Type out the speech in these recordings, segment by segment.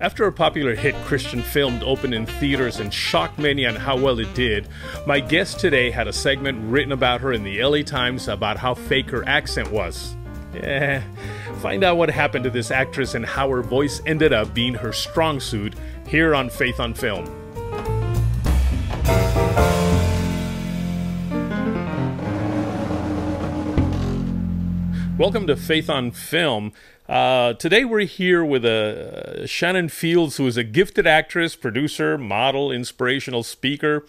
After a popular hit Christian film opened in theaters and shocked many on how well it did, my guest today had a segment written about her in the LA Times about how fake her accent was. Yeah, find out what happened to this actress and how her voice ended up being her strong suit here on Faith on Film. Welcome to Faith on Film. Today we're here with Shannen Fields, who is a gifted actress, producer, model, inspirational speaker.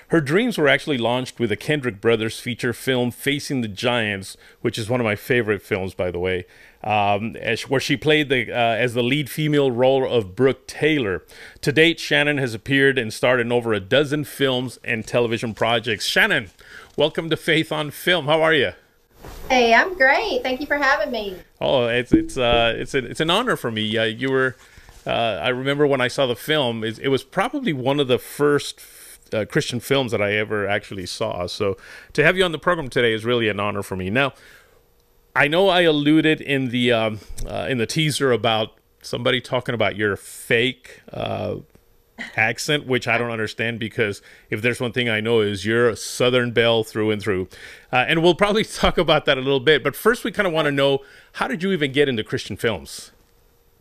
Her dreams were actually launched with the Kendrick Brothers feature film Facing the Giants, which is one of my favorite films, by the way, where she played as the lead female role of Brooke Taylor. To date, Shannen has appeared and starred in over a dozen films and television projects. Shannen, welcome to Faith on Film. How are you? Hey, I'm great. Thank you for having me. Oh, it's an honor for me. You were, I remember when I saw the film. It was probably one of the first Christian films that I ever actually saw. So to have you on the program today is really an honor for me. Now, I know I alluded in the teaser about somebody talking about your fake accent, which I don't understand, because if there's one thing I know is you're a Southern belle through and through. And we'll probably talk about that a little bit. But first, we kind of want to know, how did you even get into Christian films?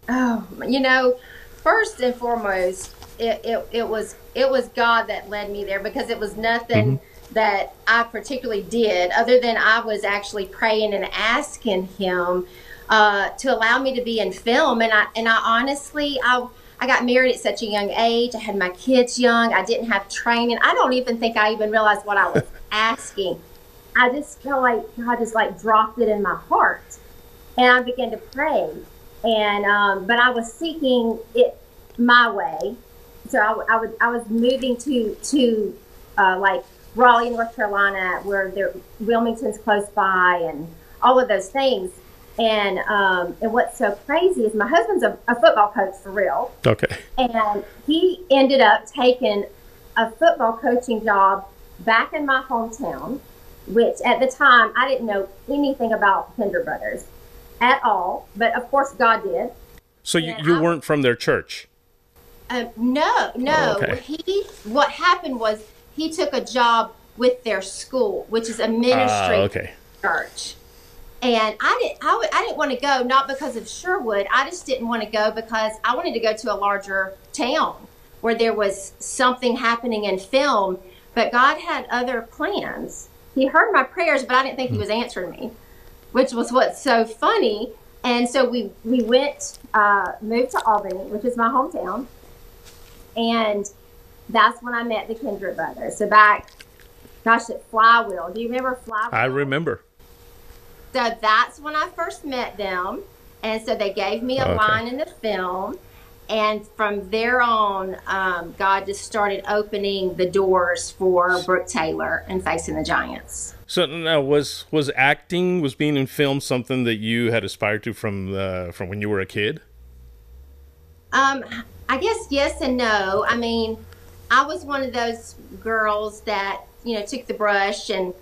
Oh, first and foremost, it was God that led me there, because it was nothing that I particularly did, other than I was actually praying and asking Him to allow me to be in film. And I honestly, I got married at such a young age. I had my kids young. I didn't have training. I don't even think I even realized what I was asking. I just felt like God just dropped it in my heart, and I began to pray. And but I was seeking it my way. So I was moving to Raleigh, North Carolina, where Wilmington's close by, and all of those things. And what's so crazy is my husband's a football coach for real. Okay. And he ended up taking a football coaching job back in my hometown, which at the time I didn't know anything about Kendrick Brothers at all. But of course God did. So you weren't from their church? No. Oh, okay. What happened was he took a job with their school, which is a ministry church. And I didn't want to go, not because of Sherwood. I just didn't want to go because I wanted to go to a larger town where there was something happening in film. But God had other plans. He heard my prayers, but I didn't think He was answering me, which was what's so funny. And so we moved to Albany, which is my hometown. And that's when I met the Kendrick Brothers. So back, at Flywheel. Do you remember Flywheel? I remember. So that's when I first met them. And so they gave me a line in the film. And from there on, God just started opening the doors for Brooke Taylor and Facing the Giants. So now, was being in film something that you had aspired to from when you were a kid? I guess yes and no. I mean, I was one of those girls that, took the brush and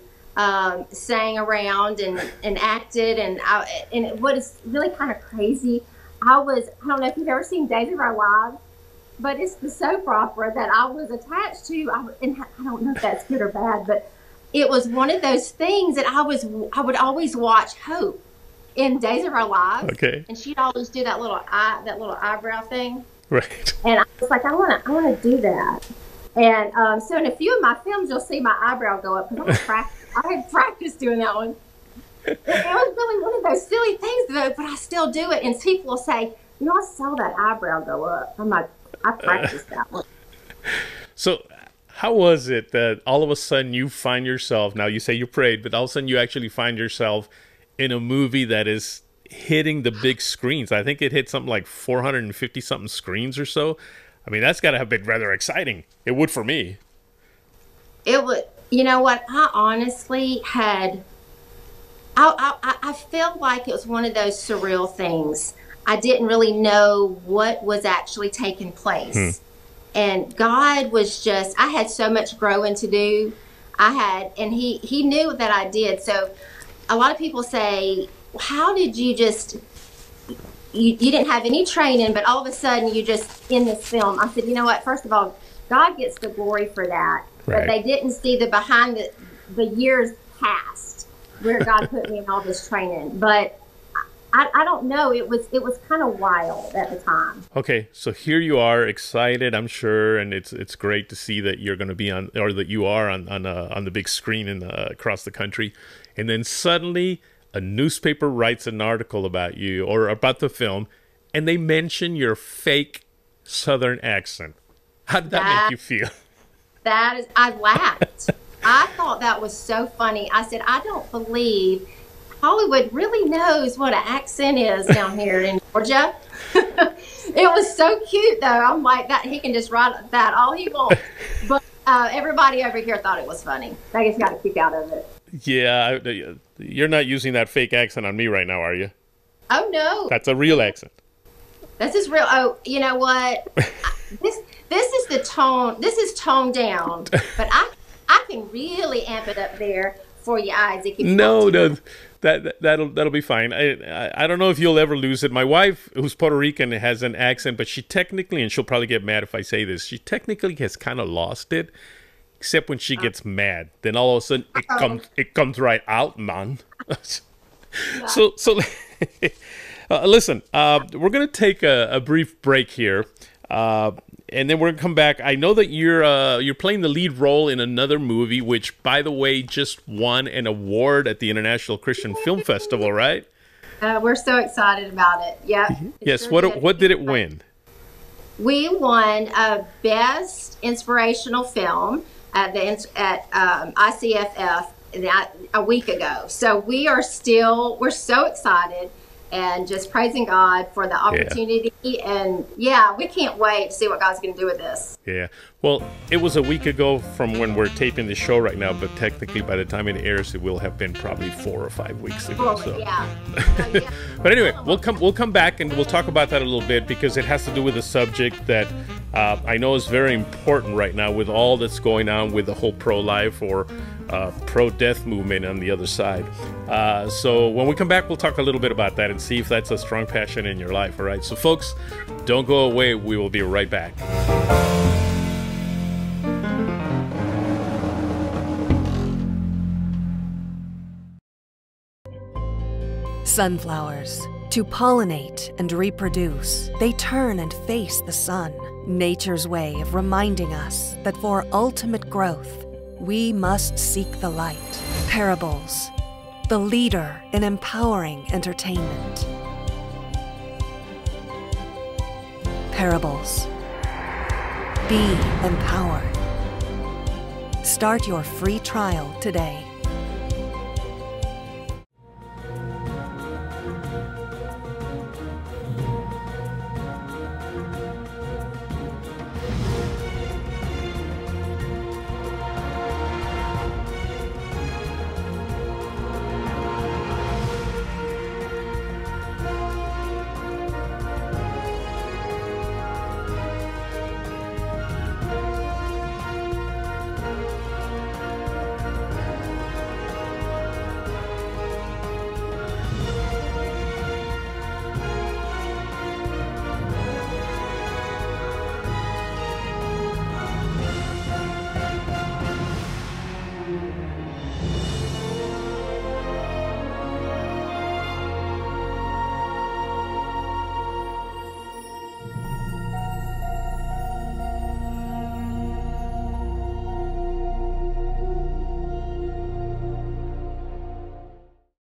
sang around and acted, and what is really kind of crazy, I don't know if you've ever seen Days of Our Lives, but it's the soap opera that I was attached to, and I don't know if that's good or bad, but it was one of those things that I would always watch Hope in Days of Our Lives, and she'd always do that little eyebrow thing, right? And I was like, I want to do that. And so in a few of my films, you'll see my eyebrow go up, because I had practiced doing that one. It was really one of those silly things, though, but I still do it. And people will say, I saw that eyebrow go up. I'm like, I practiced that one. So how was it that all of a sudden you find yourself, now you say you prayed, but all of a sudden you actually find yourself in a movie that is hitting the big screens? I think it hit something like 450-something screens or so. I mean, that's got to have been rather exciting. It would for me. It would. You know what? I honestly had, I felt like it was one of those surreal things. I didn't really know what was actually taking place. And God was just, I had so much growing to do. And he knew that I did. So a lot of people say, how did you just you didn't have any training, but all of a sudden you just in this film. I said, you know what? First of all, God gets the glory for that. Right. But they didn't see the behind the years past where God put me in all this training. But I don't know. It was kind of wild at the time. Okay, so here you are, excited, I'm sure, and it's great to see that you're going to be on, or that you are on the big screen across the country, and then suddenly a newspaper writes an article about you or about the film, and they mention your fake Southern accent. How did that make you feel? I laughed. I thought that was so funny. I said, I don't believe Hollywood really knows what an accent is down here in Georgia. It was so cute, though. I'm like, that he can just write that all he wants. But everybody over here thought it was funny. They just got a kick out of it. Yeah, you're not using that fake accent on me right now, are you? Oh, no. That's a real accent. This is real. Oh, you know what? This is the tone. This is toned down. But I can really amp it up there for you, Isaac. If you want to. That'll be fine. I don't know if you'll ever lose it. My wife, who's Puerto Rican, has an accent, but she technically, and she'll probably get mad if I say this, she technically has kind of lost it, except when she gets mad. Then all of a sudden it comes right out, man. So listen, we're gonna take a brief break here. And then we're gonna come back. I know that you're playing the lead role in another movie, which, by the way, just won an award at the International Christian Film Festival, right? We're so excited about it. Yeah. Yes. What did it win? We won Best Inspirational Film at ICFF a week ago. So we're so excited. And just praising God for the opportunity. Yeah. And we can't wait to see what God's going to do with this. Yeah. Well, it was a week ago from when we're taping the show right now, but technically by the time it airs, it will have been probably 4 or 5 weeks ago. So. Yeah. But anyway, we'll come back and we'll talk about that a little bit, because it has to do with a subject that I know is very important right now with all that's going on with the whole pro-life or pro-death movement on the other side. So when we come back, we'll talk a little bit about that and see if that's a strong passion in your life. All right. So folks, don't go away. We will be right back. Sunflowers. To pollinate and reproduce, they turn and face the sun. Nature's way of reminding us that for ultimate growth, we must seek the light. Parables, the leader in empowering entertainment. Parables. Be empowered. Start your free trial today.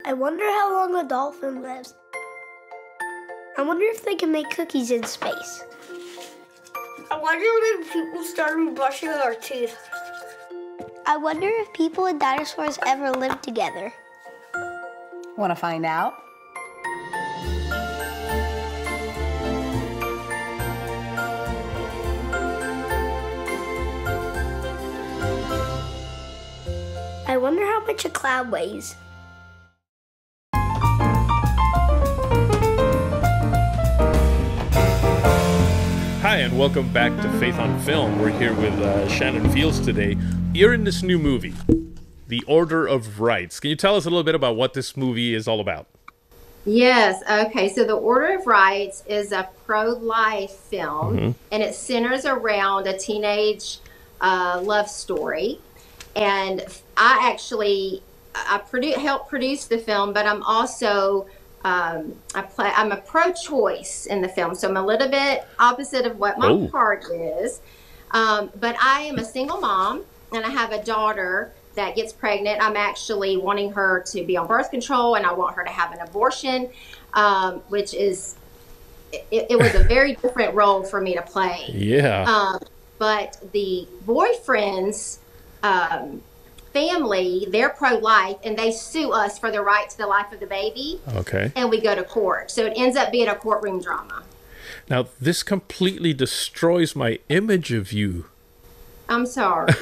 I wonder how long a dolphin lives. I wonder if they can make cookies in space. I wonder when people started brushing their teeth. I wonder if people and dinosaurs ever lived together. Want to find out? I wonder how much a cloud weighs. Hi, and welcome back to Faith on Film. We're here with Shannen Fields today. You're in this new movie, The Order of Rights. Can you tell us a little bit about what this movie is all about? Yes. Okay. So The Order of Rights is a pro-life film, and it centers around a teenage love story. And helped produce the film, but I'm also I'm a pro-choice in the film, so I'm a little bit opposite of what my part is. But I am a single mom, and I have a daughter that gets pregnant. I'm actually wanting her to be on birth control, and I want her to have an abortion, which is, it was a very different role for me to play. Yeah. But the boyfriend's family, they're pro-life, and they sue us for the right to the life of the baby. Okay. And we go to court. So it ends up being a courtroom drama. Now, this completely destroys my image of you. I'm sorry.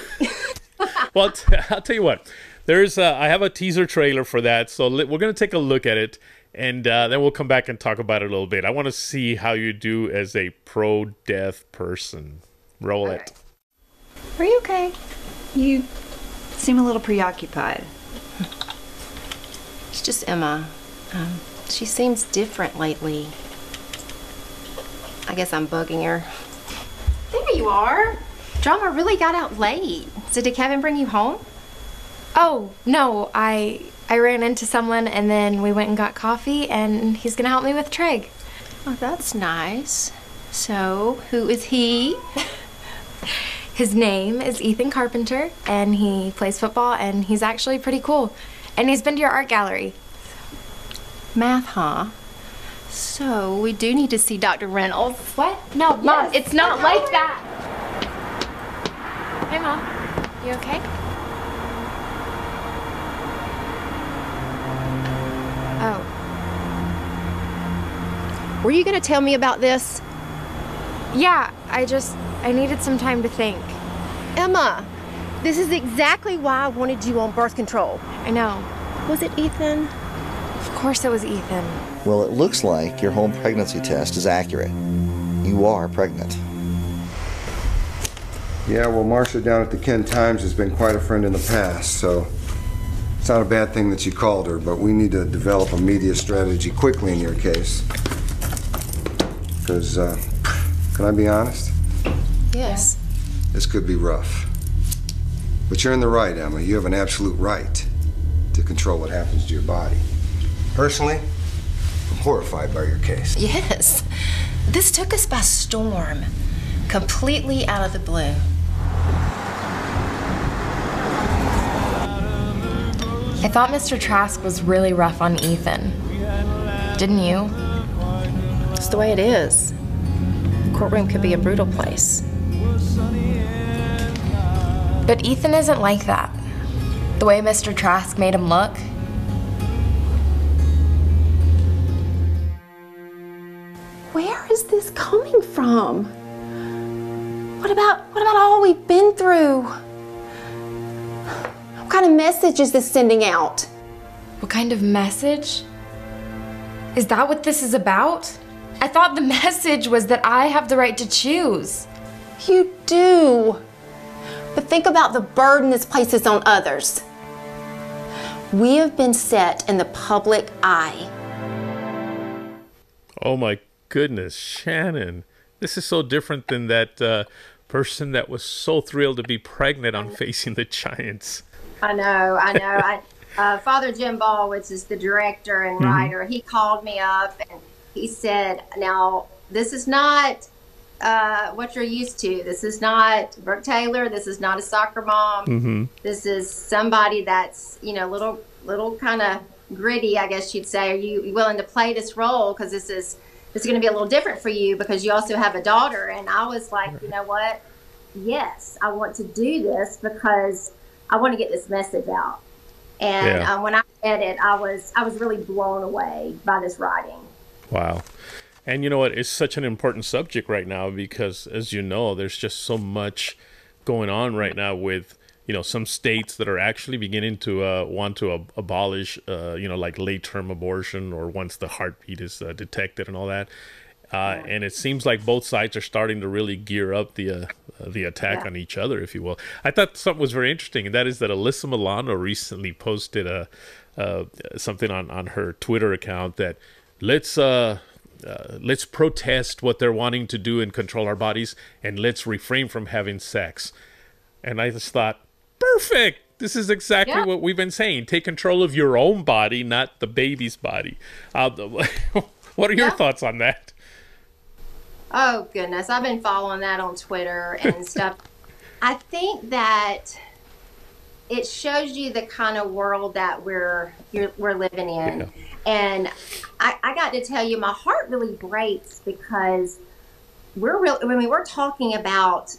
Well, I'll tell you what. I have a teaser trailer for that, so we're going to take a look at it, and then we'll come back and talk about it a little bit. I want to see how you do as a pro-death person. Roll it. Are you okay? You seem a little preoccupied. It's just Emma. She seems different lately. I guess I'm bugging her. There you are. Drama really got out late. So did Kevin bring you home? Oh, no. I ran into someone and then we went and got coffee and he's gonna help me with Trig. Oh, that's nice. So, who is he? His name is Ethan Carpenter and he plays football and he's actually pretty cool. And he's been to your art gallery. Math, huh? So, we do need to see Dr. Reynolds. What? No, Mom, it's not like that. Hey, Mom. You okay? Oh. Were you gonna tell me about this? Yeah, I needed some time to think. Emma, this is exactly why I wanted you on birth control. I know. Was it Ethan? Of course it was Ethan. Well, it looks like your home pregnancy test is accurate. You are pregnant. Yeah, well, Marcia down at the Ken Times has been quite a friend in the past, so it's not a bad thing that you called her, but we need to develop a media strategy quickly in your case. Because, can I be honest? Yes. This could be rough. But you're in the right, Emma. You have an absolute right to control what happens to your body. Personally, I'm horrified by your case. Yes. This took us by storm. Completely out of the blue. I thought Mr. Trask was really rough on Ethan. Didn't you? It's the way it is. The courtroom could be a brutal place. But Ethan isn't like that. The way Mr. Trask made him look. Where is this coming from? What about all we've been through? What kind of message is this sending out? What kind of message? Is that what this is about? I thought the message was that I have the right to choose. You do. But think about the burden this places on others. We have been set in the public eye. Oh my goodness, Shannon. This is so different than that person that was so thrilled to be pregnant on Facing the Giants. I know. Father Jim Ball, which is the director and writer, he called me up and he said, now, this is not what you're used to. This is not Brooke Taylor. This is not a soccer mom. This is somebody that's, little kind of gritty, I guess you'd say. Are you willing to play this role? Because this is going to be a little different for you because you also have a daughter. And I was like, you know what? Yes, I want to do this because I want to get this message out. And when I read it, I was really blown away by this writing. Wow. And you know what? It's such an important subject right now because, as you know, there's just so much going on right now with, some states that are actually beginning to want to abolish, like late-term abortion or once the heartbeat is detected and all that. And it seems like both sides are starting to really gear up the attack on each other, if you will. I thought something was very interesting, and that is that Alyssa Milano recently posted a something on her Twitter account that let's protest what they're wanting to do and control our bodies, and let's refrain from having sex. And I just thought, perfect. This is exactly what we've been saying. Take control of your own body, not the baby's body. What are your thoughts on that? Oh, goodness. I've been following that on Twitter and stuff. I think that it shows you the kind of world that we're living in. Yeah. And I got to tell you, my heart really breaks because we're talking about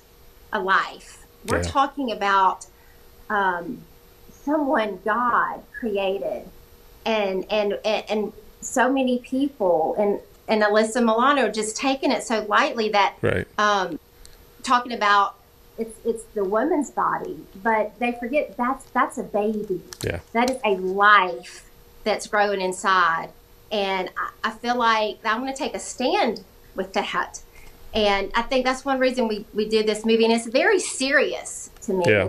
a life. We're talking about someone God created, and so many people and Alyssa Milano just taking it so lightly that talking about it's the woman's body, but they forget that's a baby. Yeah, that is a life that's growing inside, and I feel like I want to take a stand with that. And I think that's one reason we did this movie, and it's very serious to me. Yeah.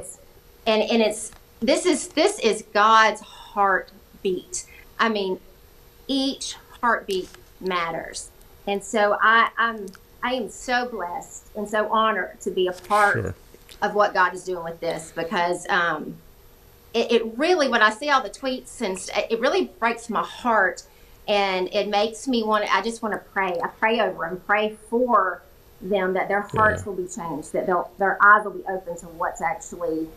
This is God's heartbeat. I mean, each heartbeat matters, and so I am so blessed and so honored to be a part of what God is doing with this, because it really, when I see all the tweets and it really breaks my heart, and it makes me I just want to pray. I pray over them, pray for them, that their hearts will be changed, that their eyes will be open to what's actually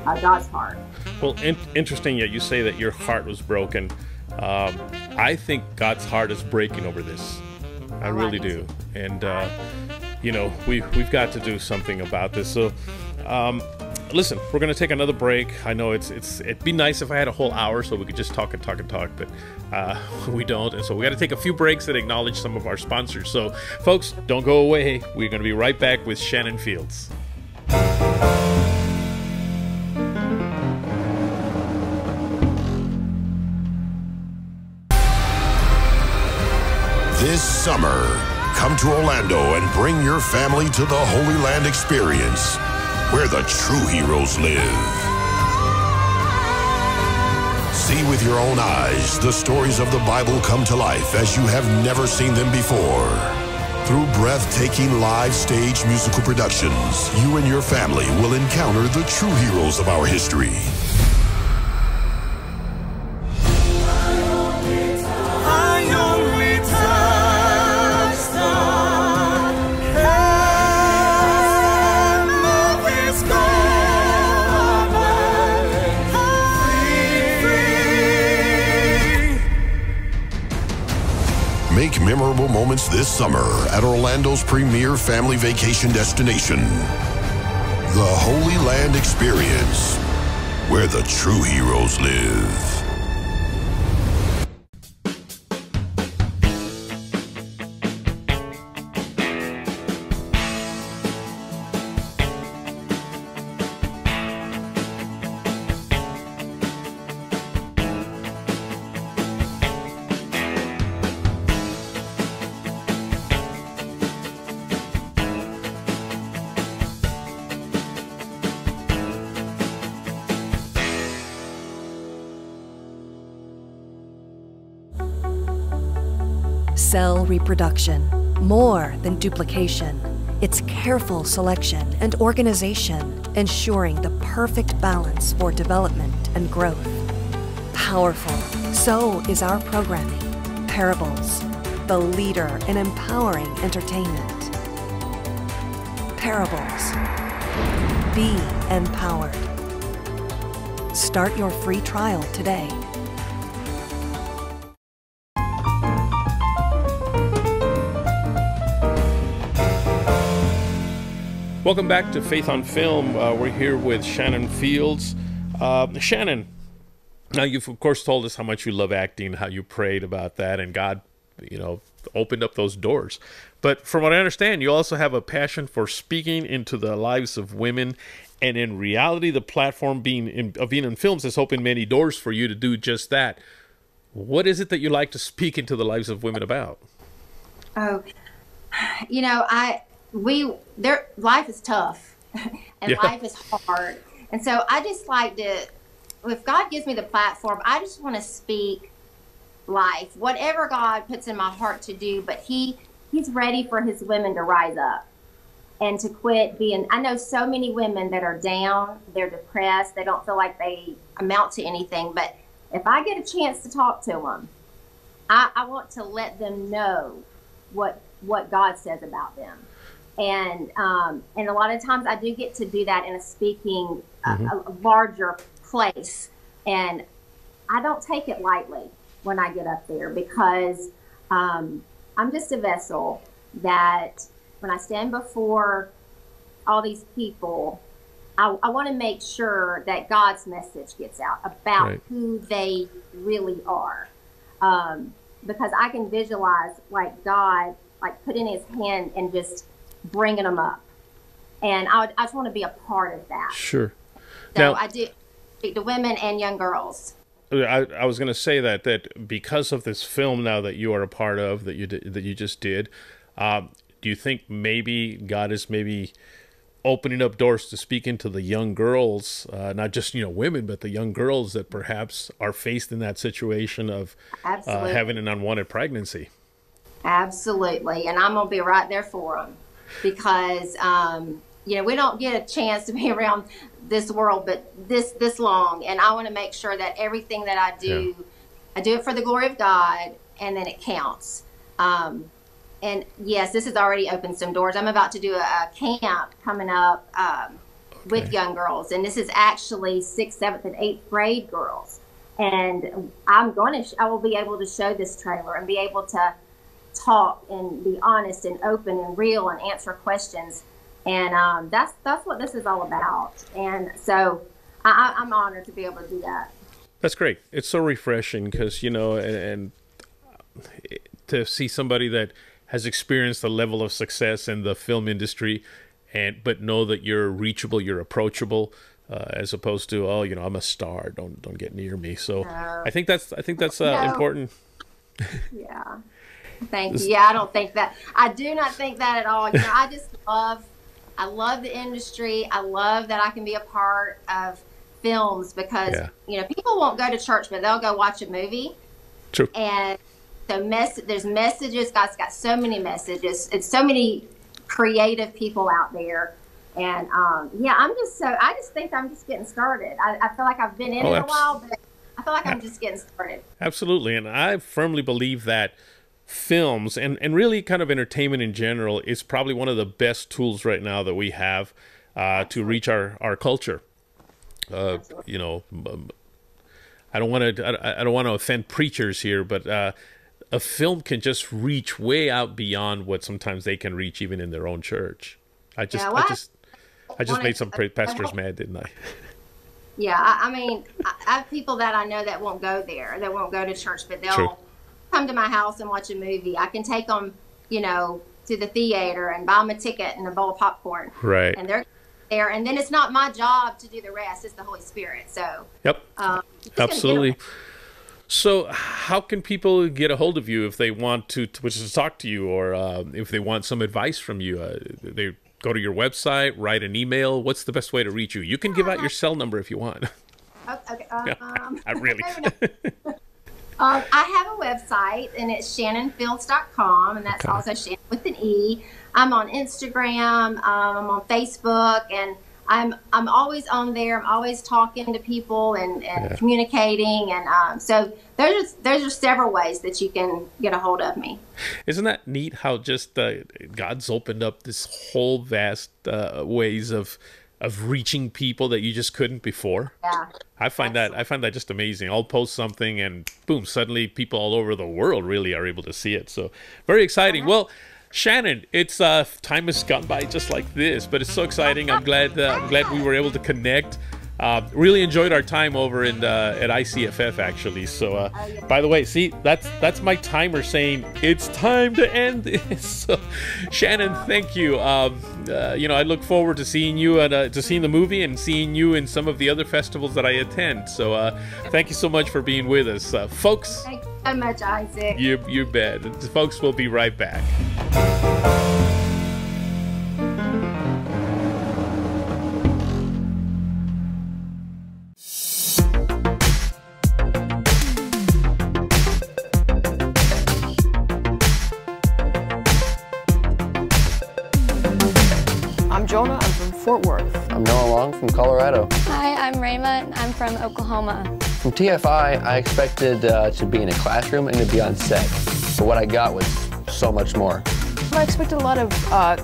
God's heart. Well, interesting. Yeah, you say that your heart was broken. I think God's heart is breaking over this. I really do. And we've got to do something about this. So listen, we're going to take another break. I know it'd be nice if I had a whole hour so we could just talk, but we don't. And so we got to take a few breaks and acknowledge some of our sponsors. So folks, don't go away. We're going to be right back with Shannen Fields. This summer, come to Orlando and bring your family to the Holy Land Experience, where the true heroes live. See with your own eyes the stories of the Bible come to life as you have never seen them before. Through breathtaking live stage musical productions, you and your family will encounter the true heroes of our history. Make memorable moments this summer at Orlando's premier family vacation destination, the Holy Land Experience, where the true heroes live. Cell reproduction, more than duplication. It's careful selection and organization, ensuring the perfect balance for development and growth. Powerful, so is our programming. Parables, the leader in empowering entertainment. Parables. Be empowered. Start your free trial today. Welcome back to Faith on Film. We're here with Shannen Fields. Shannen, now you've of course told us how much you love acting, how you prayed about that, and God, opened up those doors. But from what I understand, you also have a passion for speaking into the lives of women, and in reality, the platform being in films has opened many doors for you to do just that. What is it that you like to speak into the lives of women about? Oh, life is tough and life is hard, and so I just like to if God gives me the platform, I just want to speak life, whatever God puts in my heart to do. But He's ready for His women to rise up and to quit being. I know so many women that are down, they're depressed, they don't feel like they amount to anything. But if I get a chance to talk to them, I want to let them know what God says about them. And a lot of times I do get to do that in a speaking, a larger place. And I don't take it lightly when I get up there, because I'm just a vessel that when I stand before all these people, I want to make sure that God's message gets out about who they really are. Because I can visualize like God, like putting His hand and just bringing them up. And I just want to be a part of that. Sure. So Now, I do speak to women and young girls. I was going to say that because of this film now that you are a part of, that you just did, do you think maybe God is maybe opening up doors to speak into the young girls, not just women, but the young girls that perhaps are faced in that situation of having an unwanted pregnancy? Absolutely, and I'm gonna be right there for them, because we don't get a chance to be around this world but this long, and I want to make sure that everything that I do, I do it for the glory of God, and then it counts. And yes, this has already opened some doors. I'm about to do a camp coming up with young girls, and this is actually 6th, 7th, and 8th grade girls. And I will be able to show this trailer and be able to talk and be honest and open and real and answer questions. And that's what this is all about. And so I'm honored to be able to do that. That's great. It's so refreshing because, and to see somebody that has experienced a level of success in the film industry, but know that you're reachable, you're approachable, as opposed to, I'm a star, don't get near me. So I think that's important. Yeah. Thank you. Yeah, I don't think that. I do not think that at all. I love the industry. I love that I can be a part of films, because people won't go to church, but they'll go watch a movie. True. And so there's messages. God's got so many messages. It's so many creative people out there. And I just think I'm just getting started. I feel like I've been in it a while, but I feel like I'm just getting started. Absolutely. And I firmly believe that films and really kind of entertainment in general is probably one of the best tools right now that we have to reach our culture. I don't want to offend preachers here, but a film can just reach way out beyond what sometimes they can reach even in their own church. I just made some pastors mad, didn't I? Yeah, I have people that I know that won't go there, that won't go to church, but they'll come to my house and watch a movie. I can take them, to the theater and buy them a ticket and a bowl of popcorn. Right. And they're there, and then it's not my job to do the rest. It's the Holy Spirit. So. Yep. Absolutely. So how can people get a hold of you if they want to talk to you, or if they want some advice from you? They go to your website, write an email. What's the best way to reach you? You can give out your cell number if you want. Okay. Not really. I have a website, and it's shannenfields.com, and that's also Shannon with an E. I'm on Instagram. I'm on Facebook, and I'm always on there. I'm always talking to people and communicating, and so there's several ways that you can get a hold of me. Isn't that neat how just God's opened up this whole vast ways of reaching people that you just couldn't before? Yeah. I find that just amazing. I'll post something and boom, suddenly people all over the world really are able to see it. So very exciting. Well, Shannen, it's time has gone by just like this, but it's so exciting. I'm glad we were able to connect. Really enjoyed our time over at ICFF, actually. So, by the way, see, that's my timer saying it's time to end this. So, Shannen, thank you. I look forward to seeing you to seeing the movie and seeing you in some of the other festivals that I attend. So, thank you so much for being with us, folks. Thank you so much, Isaac. You bet. Folks, we'll be right back. I'm Jonah. I'm from Fort Worth. I'm Noah Long from Colorado. Hi, I'm Raymond. I'm from Oklahoma. From TFI, I expected to be in a classroom and to be on set. But what I got was so much more. I expected a lot of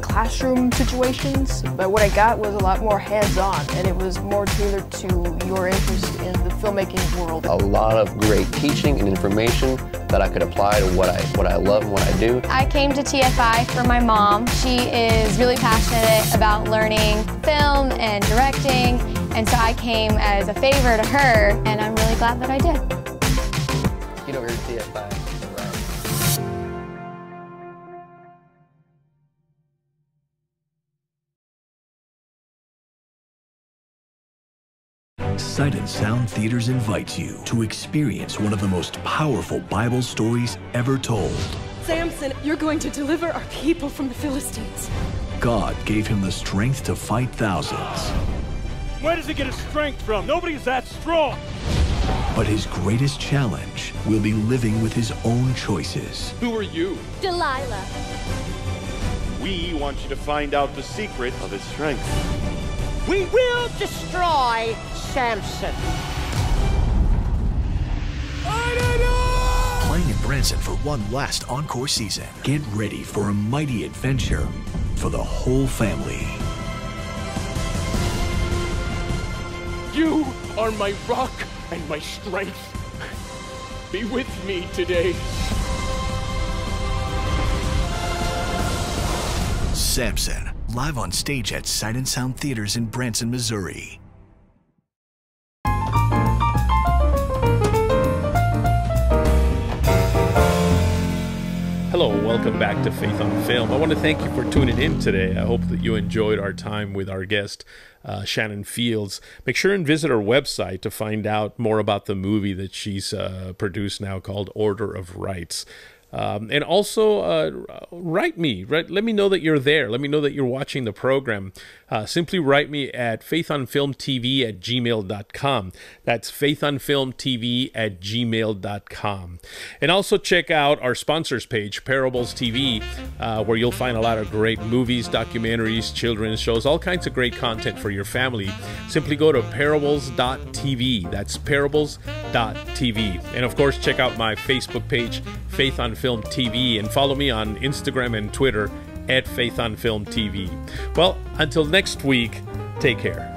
classroom situations, but what I got was a lot more hands-on, and it was more tailored to your interest in the filmmaking world. A lot of great teaching and information that I could apply to what I love and what I do. I came to TFI for my mom. She is really passionate about learning film and directing, and so I came as a favor to her, and I'm really glad that I did. Get over here to TFI. Sight and Sound Theaters invites you to experience one of the most powerful Bible stories ever told. Samson, you're going to deliver our people from the Philistines. God gave him the strength to fight thousands. Where does he get his strength from? Nobody's that strong. But his greatest challenge will be living with his own choices. Who are you? Delilah. We want you to find out the secret of his strength. We will destroy Samson. Playing in Branson for one last encore season. Get ready for a mighty adventure for the whole family. You are my rock and my strength. Be with me today. Samson, live on stage at Sight and Sound Theaters in Branson, Missouri. Hello, welcome back to Faith on Film. I want to thank you for tuning in today. I hope that you enjoyed our time with our guest, Shannen Fields. Make sure and visit our website to find out more about the movie that she's produced now called Order of Rights. And also write me. Let me know that you're there. Let me know that you're watching the program. Simply write me at faithonfilmtv@gmail.com. That's faithonfilmtv@gmail.com. And also check out our sponsors page, Parables TV, where you'll find a lot of great movies, documentaries, children's shows, all kinds of great content for your family. Simply go to parables.tv. That's parables.tv. And of course, check out my Facebook page, Faith on Film TV, and follow me on Instagram and Twitter at Faith on Film TV. Well, until next week, take care.